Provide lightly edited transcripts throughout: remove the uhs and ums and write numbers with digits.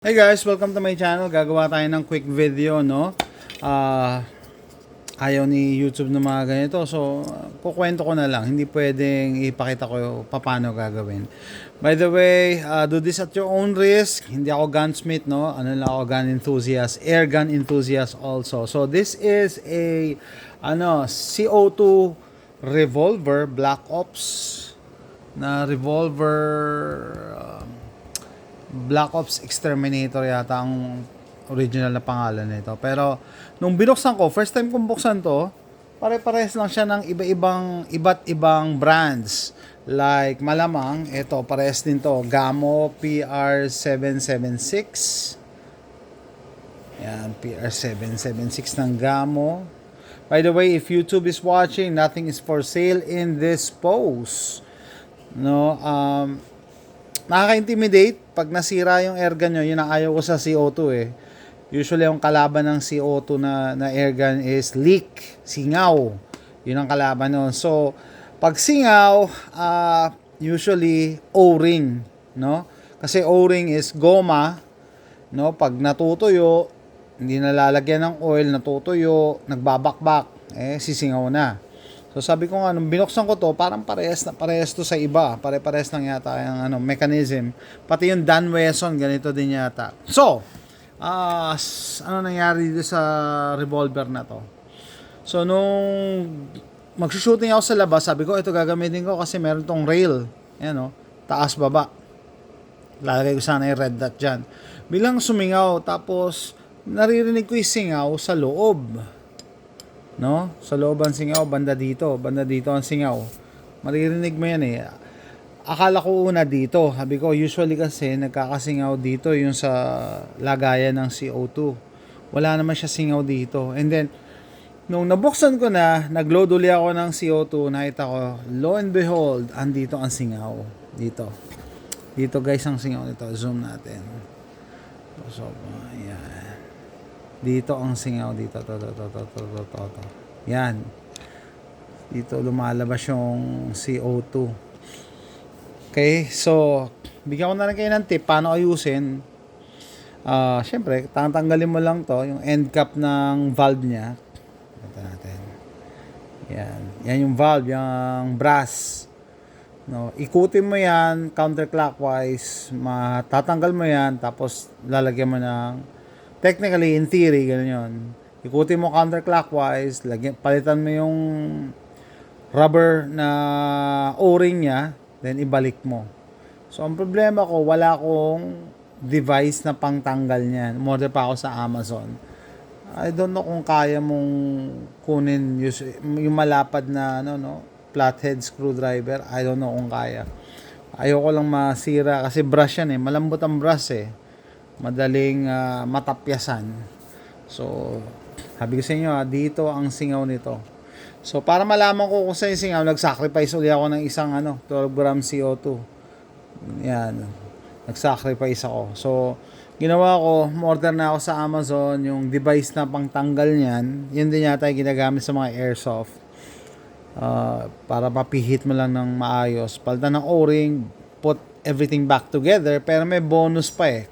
Hey guys, welcome to my channel. Gagawa tayo ng quick video, no? Ayaw ni YouTube ng mga ganito. So, kukwento ko na lang. Hindi pwedeng ipakita ko paano gagawin. By the way, do this at your own risk. Hindi ako gunsmith, no? Ano lang ako, gun enthusiast. Air gun enthusiast also. So, this is a CO2 revolver, Black Ops na revolver. Black Ops Exterminator yata ang original na pangalan nito. Pero nung binuksan ko, first time kong buksan to, pare-pares lang siya ng iba't ibang brands. Like malamang, ito pares din to, Gamo PR776. Yan, PR776 ng Gamo. By the way, if YouTube is watching, nothing is for sale in this post. No, nakaka-intimidate pag nasira yung airgun nyo. Yun ang ayaw ko sa CO2 eh. Usually yung kalaban ng CO2 na airgun is leak, singaw. Yun ang kalaban nun. So pag singaw, usually O-ring, no? Kasi O-ring is goma, no? Pag natutuyo, hindi nalalagyan ng oil, natutuyo, nagbabakbak, sisingaw na. So sabi ko nga, nung binuksan ko to, parang parehas to sa iba. Pare-parehas lang yata yung mechanism. Pati yung Dan Wesson, ganito din yata. So, ano nangyari dito sa revolver na to? So, nung magsushooting ako sa labas, sabi ko, ito gagamitin ko kasi meron tong rail. Yan, taas baba. Lalagay ko sana yung red dot dyan. Bilang sumingaw, tapos naririnig ko yung singaw sa loob. No? Sa loob ang singaw, banda dito ang singaw. Maririnig mo yan eh. Akala ko una dito. Sabi ko, usually kasi nagkakasingaw dito yung sa lagayan ng CO2. Wala naman siya singaw dito. And then, nung nabuksan ko na, nagload uli ako ng CO2, nakita ko, lo and behold, andito ang singaw. Dito. Dito guys ang singaw nito. Zoom natin. So, ayan. Dito ang singaw dito. To. Yan. Dito lumalabas yung CO2. Okay, so bigyan ko na rin kayo ng tip paano ayusin. Syempre, tatanggalin mo lang to, yung end cap ng valve niya. Ito natin. Yan. Yan yung valve, yung brass. No, ikutin mo yan counterclockwise, matatanggal mo yan, tapos lalagyan mo ng technically, in theory, ganun yun. Ikutin mo counterclockwise, palitan mo yung rubber na O-ring niya, then ibalik mo. So, ang problema ko, wala akong device na pangtanggal niyan. Umorder pa ako sa Amazon. I don't know kung kaya mong kunin yung malapad na flathead screwdriver. I don't know kung kaya. Ayoko lang masira kasi brush yan eh. Malambot ang brush eh. Madaling matapyasan. So, sabi ko sa inyo, dito ang singaw nito. So, para malaman ko kung saan yung singaw, nag-sacrifice ulit ako ng isang 12 gram CO2. Yan. Nag-sacrifice ako. So, ginawa ko, order na ako sa Amazon, yung device na pangtanggal niyan. Yun din yata yung ginagamit sa mga airsoft. Para mapihit mo lang ng maayos. Palitan ng O-ring, put everything back together. Pero may bonus pa eh.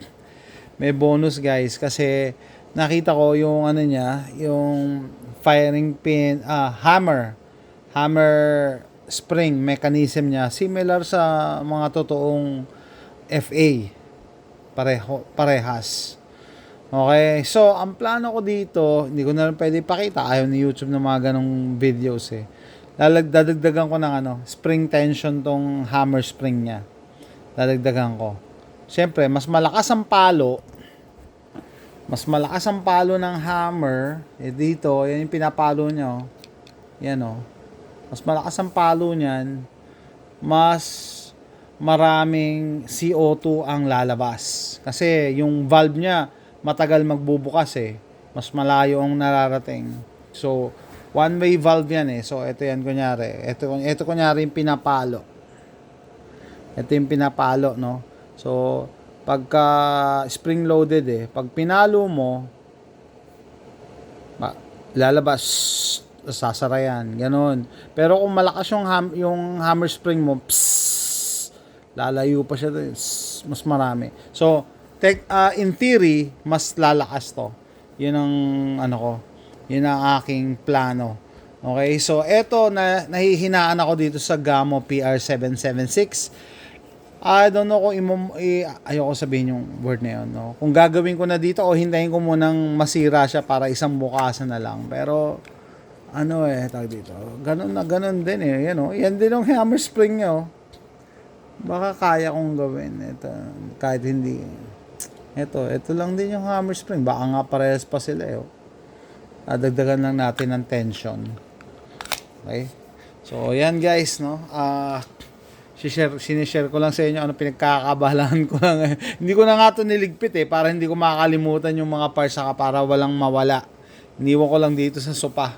May bonus guys kasi nakita ko yung yung firing pin, hammer spring mechanism niya similar sa mga totoong FA. Parehas. Okay, so ang plano ko dito, hindi ko na rin pwede ipakita, ayaw ni YouTube ng mga ganong videos eh. Dadagdagan ko ng spring tension tong hammer spring niya. Dadagdagan ko. Siyempre, mas malakas ang palo ng hammer. Dito, yan yung pinapalo nyo. Yan mas malakas ang palo niyan. Mas maraming CO2 ang lalabas. Kasi yung valve niya, matagal magbubukas eh. Mas malayo ang nararating. So, one-way valve yan eh. So, ito yan kunyari. Ito kunyari yung pinapalo. Ito yung pinapalo, no? So, pagka spring loaded pag pinalo mo, lalabas, sasara yan, ganun. Pero kung malakas yung hammer spring mo, lalayo pa siya, mas marami. So, In theory, mas lalakas to. Yun ang ano ko, yun ang aking plano. Okay, so eto na nahihinaan ako dito sa Gamo PR776. I don't know kung ayoko sabihin yung word na yun, no? Kung gagawin ko na dito o hintayin ko munang masira siya para isang bukasan na lang. Pero ano tawag dito. Ganun din yan, oh. Yan din yung hammer spring niya, oh. Baka kaya kong gawin ito kahit hindi. Ito lang din yung hammer spring. Baka nga parehas pa sila, oh. Dagdagan lang natin ng tension. Okay? So, yan guys, no? Sinishare ko lang sa inyo ano pinagkakabalaan ko lang. Hindi ko na nga ito niligpit para hindi ko makakalimutan yung mga parts saka para walang mawala. Iniwan ko lang dito sa sopa.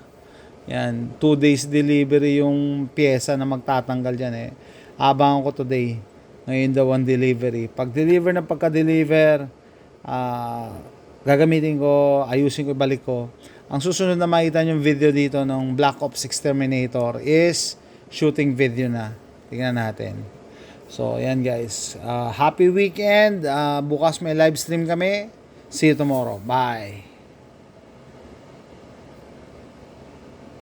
Yan, 2 days delivery yung pyesa na magtatanggal dyan Abangan ko today. Ngayon daw ang delivery. Pag-deliver na pagka-deliver, gagamitin ko, ayusin ko, ibalik ko. Ang susunod na makita yung video dito ng Black Ops Exterminator is shooting video na. Tingnan natin. So, ayan guys. Happy weekend. Bukas may live stream kami. See you tomorrow. Bye.